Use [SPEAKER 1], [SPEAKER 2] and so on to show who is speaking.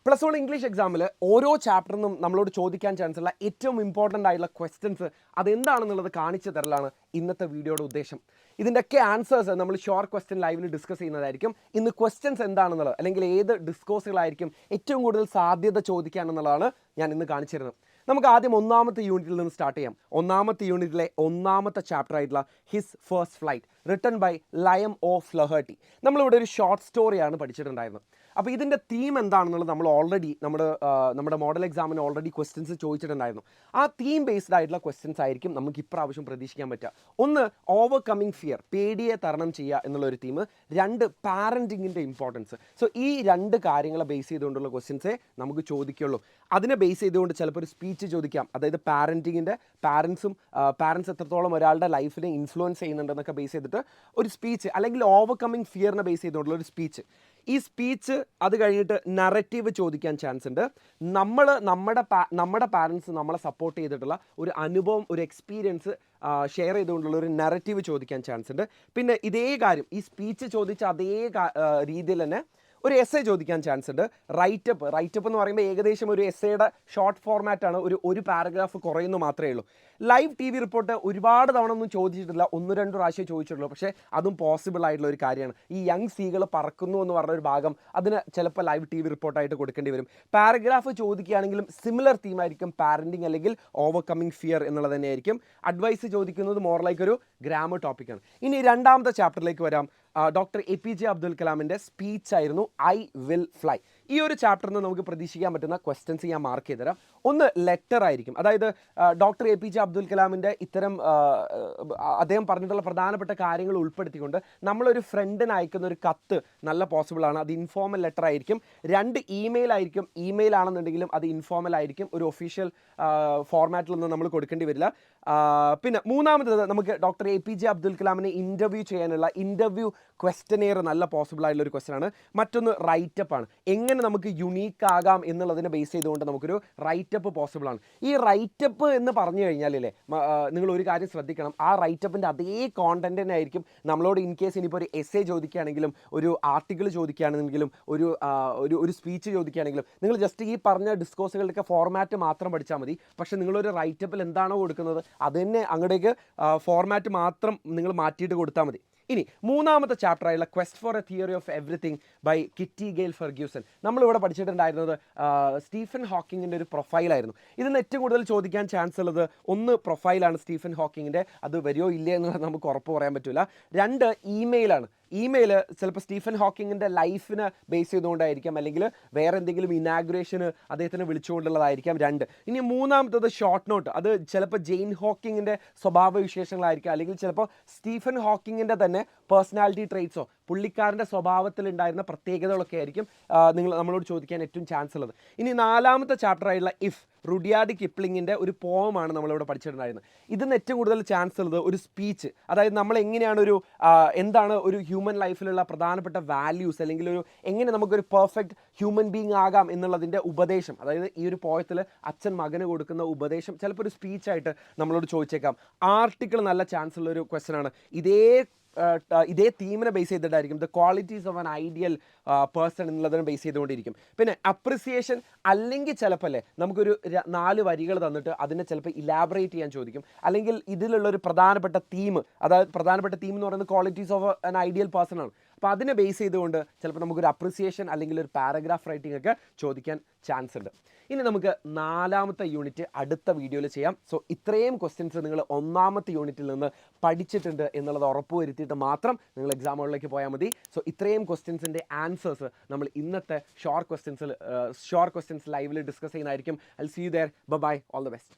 [SPEAKER 1] Plus one English എക്സാമിൽ ഓരോ ചാപ്റ്ററിനും നമ്മളോട് ചോദിക്കാൻ ചാൻസ് ഉള്ള ഏറ്റവും ഇമ്പോർട്ടൻ്റ് ആയിട്ടുള്ള ക്വസ്റ്റ്യൻസ് അതെന്താണെന്നുള്ളത് കാണിച്ചു തരലാണ് ഇന്നത്തെ വീഡിയോയുടെ ഉദ്ദേശം. ഇതിൻ്റെയൊക്കെ ആൻസേഴ്സ് നമ്മൾ ഷോർട്ട് ക്വസ്റ്റ്യൻ ലൈവിൽ ഡിസ്കസ് ചെയ്യുന്നതായിരിക്കും. ഇന്ന് ക്വസ്റ്റ്യൻസ് എന്താണെന്നുള്ളത് അല്ലെങ്കിൽ ഏത് ഡിസ്കോഴ്സുകളായിരിക്കും ഏറ്റവും കൂടുതൽ സാധ്യത ചോദിക്കാനെന്നുള്ളതാണ് ഞാൻ ഇന്ന് കാണിച്ചു തരുന്നത്. നമുക്ക് ആദ്യം ഒന്നാമത്തെ യൂണിറ്റിൽ നിന്ന് സ്റ്റാർട്ട് ചെയ്യാം. ഒന്നാമത്തെ യൂണിറ്റിലെ ഒന്നാമത്തെ ചാപ്റ്റർ ആയിട്ടുള്ള his first flight written by Liam O'Flaherty. നമ്മളിവിടെ ഒരു ഷോർട്ട് സ്റ്റോറിയാണ് പഠിച്ചിട്ടുണ്ടായിരുന്നത്. അപ്പോൾ ഇതിൻ്റെ തീം എന്താണെന്നുള്ളത് നമ്മൾ ഓൾറെഡി നമ്മുടെ മോഡൽ എക്സാമിന് ഓൾറെഡി ക്വസ്റ്റ്യൻസ് ചോദിച്ചിട്ടുണ്ടായിരുന്നു. ആ തീം ബേസ്ഡ് ആയിട്ടുള്ള ക്വസ്റ്റ്യൻസ് ആയിരിക്കും നമുക്ക് ഇപ്രാവശ്യം പ്രതീക്ഷിക്കാൻ പറ്റുക. ഒന്ന്, ഓവർകമ്മിങ് ഫിയർ, പേടിയെ തരണം ചെയ്യുക എന്നുള്ളൊരു തീം. രണ്ട്, പാരൻറ്റിങ്ങിൻ്റെ ഇമ്പോർട്ടൻസ്. സോ ഈ രണ്ട് കാര്യങ്ങളെ ബേസ് ചെയ്തുകൊണ്ടുള്ള ക്വസ്റ്റ്യൻസേ നമുക്ക് ചോദിക്കുള്ളൂ. അതിനെ ബേസ് ചെയ്തുകൊണ്ട് ചിലപ്പോൾ ഒരു സ്പീച്ച് ചോദിക്കാം. അതായത് പാരൻറ്റിങ്ങിൻ്റെ പാരൻസ് എത്രത്തോളം ഒരാളുടെ ലൈഫിനെ ഇൻഫ്ലുവൻസ് ചെയ്യുന്നുണ്ടെന്നൊക്കെ ബേസ് ചെയ്തിട്ട് ഒരു സ്പീച്ച്, അല്ലെങ്കിൽ ഓവർകമ്മിങ് ഫിയറിനെ ബേസ് ചെയ്തുകൊണ്ടുള്ള ഒരു സ്പീച്ച്. ഈ സ്പീച്ച് അത് കഴിഞ്ഞിട്ട് നറേറ്റീവ് ചോദിക്കാൻ ചാൻസ് ഉണ്ട്. നമ്മുടെ പാരൻസ് നമ്മളെ സപ്പോർട്ട് ചെയ്തിട്ടുള്ള ഒരു അനുഭവം, ഒരു എക്സ്പീരിയൻസ് ഷെയർ ചെയ്തുകൊണ്ടുള്ള ഒരു നറേറ്റീവ് ചോദിക്കാൻ ചാൻസ് ഉണ്ട്. പിന്നെ ഇതേ കാര്യം ഈ സ്പീച്ച് ചോദിച്ച അതേ രീതിയിൽ തന്നെ ഒരു എസ്സേ ചോദിക്കാൻ ചാൻസ് ഉണ്ട്. റൈറ്റപ്പ് എന്ന് പറയുമ്പോൾ ഏകദേശം ഒരു എസ്സേയുടെ ഷോർട്ട് ഫോർമാറ്റാണ്. ഒരു പാരഗ്രാഫ് കുറയുന്നു മാത്രമേ ഉള്ളൂ. ലൈവ് ടി വി റിപ്പോർട്ട് ഒരുപാട് തവണ ഒന്നും ചോദിച്ചിട്ടില്ല, 1-2 പ്രാവശ്യം ചോദിച്ചിട്ടുള്ളൂ. പക്ഷേ അതും പോസിബിൾ ആയിട്ടുള്ള ഒരു കാര്യമാണ്. ഈ യങ് സീകൾ പറക്കുന്നു എന്ന് പറഞ്ഞൊരു ഭാഗം അതിന് ചിലപ്പോൾ ലൈവ് ടി വി റിപ്പോർട്ടായിട്ട് കൊടുക്കേണ്ടി വരും. പാരഗ്രാഫ് ചോദിക്കുകയാണെങ്കിലും സിമിലർ തീമായിരിക്കും, പാരൻറ്റിങ് അല്ലെങ്കിൽ ഓവർകമ്മിങ് ഫിയർ എന്നുള്ളത് തന്നെയായിരിക്കും. അഡ്വൈസ് ചോദിക്കുന്നത് മോർ ലൈക്ക് ഒരു ഗ്രാമർ ടോപ്പിക്കാണ്. ഇനി രണ്ടാമത്തെ ചാപ്റ്ററിലേക്ക് വരാം. ഡോക്ടർ APJ അബ്ദുൽ കലാമിൻ്റെ സ്പീച്ചായിരുന്നു ഐ വിൽ ഫ്ലൈ. ഈ ഒരു ചാപ്റ്ററിൽ നിന്ന് നമുക്ക് പ്രതീക്ഷിക്കാൻ പറ്റുന്ന ക്വസ്റ്റ്യൻസ് ഞാൻ മാർക്ക് ചെയ്ത് തരാം. ഒന്ന്, ലെറ്റർ ആയിരിക്കും. അതായത് ഡോക്ടർ APJ അബ്ദുൽ കലാമിൻ്റെ ഇത്തരം അദ്ദേഹം പറഞ്ഞിട്ടുള്ള പ്രധാനപ്പെട്ട കാര്യങ്ങൾ ഉൾപ്പെടുത്തിക്കൊണ്ട് നമ്മളൊരു ഫ്രണ്ടിന് അയക്കുന്ന ഒരു കത്ത് നല്ല പോസിബിളാണ്. അത് ഇൻഫോർമൽ ലെറ്റർ ആയിരിക്കും. 2 ഇമെയിൽ ആയിരിക്കും. ഇമെയിൽ ആണെന്നുണ്ടെങ്കിലും അത് ഇൻഫോർമൽ ആയിരിക്കും. ഒരു ഒഫീഷ്യൽ ഫോർമാറ്റിലൊന്നും നമ്മൾ കൊടുക്കേണ്ടി വരില്ല. പിന്നെ മൂന്നാമത്തേത്, നമുക്ക് ഡോക്ടർ APJ അബ്ദുൽ കലാമിനെ ഇൻ്റർവ്യൂ ചെയ്യാനുള്ള ഇൻ്റർവ്യൂ ക്വസ്റ്റനെയർ നല്ല പോസിബിൾ ആയിട്ടുള്ള ഒരു ക്വസ്റ്റൻ ആണ്. മറ്റൊന്ന് റൈറ്റപ്പ് ആണ്. എങ്ങനെ നമുക്ക് യുണീക്ക് ആകാം എന്നുള്ളതിനെ ബേസ് ചെയ്തുകൊണ്ട് നമുക്കൊരു റൈറ്റപ്പ് പോസിബിൾ ആണ്. ഈ റൈറ്റപ്പ് എന്ന് പറഞ്ഞു കഴിഞ്ഞാലേ നിങ്ങൾ ഒരു കാര്യം ശ്രദ്ധിക്കണം. ആ റൈറ്റപ്പിൻ്റെ അതേ കോണ്ടന്റ് തന്നെ ആയിരിക്കും നമ്മളോട് ഇൻ കേസ് ഇനിയിപ്പോൾ ഒരു എസ്സേ ചോദിക്കുകയാണെങ്കിലും ഒരു ആർട്ടിക്കിൾ ചോദിക്കുകയാണെങ്കിലും ഒരു സ്പീച്ച് ചോദിക്കുകയാണെങ്കിലും നിങ്ങൾ ജസ്റ്റ് ഈ പറഞ്ഞ ഡിസ്കോഴ്സുകളുടെയൊക്കെ ഫോർമാറ്റ് മാത്രം പഠിച്ചാൽ മതി. പക്ഷേ നിങ്ങളൊരു റൈറ്റപ്പിൽ എന്താണോ കൊടുക്കുന്നത് അത് തന്നെ അങ്ങോട്ടേക്ക് ഫോർമാറ്റ് മാത്രം നിങ്ങൾ മാറ്റിയിട്ട് കൊടുത്താൽ മതി. ഇനി മൂന്നാമത്തെ ചാപ്റ്റർ ആയുള്ള quest for a theory of everything by Kitty Gail Ferguson. നമ്മളിവിടെ പഠിച്ചിട്ടുണ്ടായിരുന്നത് സ്റ്റീഫൻ ഹോക്കിങ്ങിൻ്റെ ഒരു പ്രൊഫൈലായിരുന്നു. ഇതിന് ഏറ്റവും കൂടുതൽ ചോദിക്കാൻ ചാൻസ് ഉള്ളത് ഒന്ന് പ്രൊഫൈലാണ് സ്റ്റീഫൻ ഹോക്കിങ്ങിൻ്റെ, അത് വരുമോ ഇല്ലേ എന്നുള്ളത് നമുക്ക് ഉറപ്പ് പറയാൻ പറ്റില്ല. 2, ഇമെയിലാണ്. ഇമെയിൽ ചിലപ്പോൾ സ്റ്റീഫൻ ഹോക്കിങ്ങിൻ്റെ ലൈഫിനെ ബേസ് ചെയ്തുകൊണ്ടായിരിക്കാം, അല്ലെങ്കിൽ വേറെ എന്തെങ്കിലും ഇനാഗുറേഷന് അദ്ദേഹത്തിനെ വിളിച്ചുകൊണ്ടുള്ളതായിരിക്കാം. 2. ഇനി മൂന്നാമത്തത് ഷോർട്ട് നോട്ട്. അത് ചിലപ്പോൾ ജെയിൻ ഹോക്കിങ്ങിൻ്റെ സ്വഭാവ വിശേഷങ്ങളായിരിക്കാം, അല്ലെങ്കിൽ ചിലപ്പോൾ സ്റ്റീഫൻ ഹോക്കിങ്ങിൻ്റെ തന്നെ പേഴ്സണാലിറ്റി ട്രേറ്റ്സോ പുള്ളിക്കാരൻ്റെ സ്വഭാവത്തിലുണ്ടായിരുന്ന പ്രത്യേകതകളൊക്കെ ആയിരിക്കും നമ്മളോട് ചോദിക്കാൻ ഏറ്റവും ചാൻസ് ഉള്ളത്. ഇനി നാലാമത്തെ ചാപ്റ്റർ ആയിട്ടുള്ള ഇഫ്, റുഡിയാർഡ് കിപ്ലിങ്ങിൻ്റെ ഒരു പോമാണ് നമ്മളിവിടെ പഠിച്ചിട്ടുണ്ടായിരുന്നത്. ഇതിന് ഏറ്റവും കൂടുതൽ ചാൻസ് ഉള്ളത് ഒരു സ്പീച്ച്. അതായത് നമ്മൾ എങ്ങനെയാണ് എന്താണ് ഒരു ഹ്യൂമൻ ലൈഫിലുള്ള പ്രധാനപ്പെട്ട വാല്യൂസ്, അല്ലെങ്കിൽ എങ്ങനെ നമുക്കൊരു പെർഫെക്റ്റ് ഹ്യൂമൻ ബീങ് ആകാം എന്നുള്ളതിൻ്റെ ഉപദേശം. അതായത് ഈ ഒരു പോയത്തിൽ അച്ഛൻ മകന് കൊടുക്കുന്ന ഉപദേശം ചിലപ്പോൾ ഒരു സ്പീച്ചായിട്ട് നമ്മളോട് ചോദിച്ചേക്കാം. ആർട്ടിക്കിൾ നല്ല ചാൻസ് ഉള്ളൊരു ക്വസ്റ്റ്യൻ ആണ്. ഇതേ തീമിനെ ബേസ് ചെയ്തിട്ടായിരിക്കും the qualities of an ideal person എന്നുള്ളതിനെ ബേസ് ചെയ്തുകൊണ്ടിരിക്കും. പിന്നെ അപ്രിസിയേഷൻ, അല്ലെങ്കിൽ ചിലപ്പോൾ നമുക്കൊരു 4 വരികൾ തന്നിട്ട് അതിനെ ചിലപ്പോൾ ഇലാബറേറ്റ് ചെയ്യാൻ ചോദിക്കും. അല്ലെങ്കിൽ ഇതിലുള്ളൊരു പ്രധാനപ്പെട്ട തീം, അതായത് പ്രധാനപ്പെട്ട തീം എന്ന് പറയുന്നത് qualities of an ideal person ആണ്. അപ്പോൾ അതിനെ ബേസ് ചെയ്തുകൊണ്ട് ചിലപ്പോൾ നമുക്കൊരു അപ്രിസിയേഷൻ അല്ലെങ്കിൽ ഒരു പാരഗ്രാഫ് റൈറ്റിംഗ് ഒക്കെ ചോദിക്കാൻ ചാൻസ് ഉണ്ട്. ഇനി നമുക്ക് 4ാമത്തെ യൂണിറ്റ് അടുത്ത വീഡിയോയിൽ ചെയ്യാം. സോ ഇത്രയും ക്വസ്റ്റ്യൻസ് നിങ്ങൾ 1ാമത്തെ യൂണിറ്റിൽ നിന്ന് പഠിച്ചിട്ടുണ്ട് എന്നുള്ളത് ഉറപ്പുവരുത്തിയിട്ട് മാത്രം നിങ്ങൾ എക്സാമുകളിലേക്ക് പോയാൽ മതി. സോ ഇത്രയും ക്വസ്റ്റ്യൻസിൻ്റെ ആൻസേഴ്സ് നമ്മൾ ഇന്നത്തെ ഷോർട്ട് ക്വസ്റ്റ്യൻസ് ലൈവിൽ ഡിസ്കസ് ചെയ്യുന്നതായിരിക്കും. I will see you there. Bye, all the best.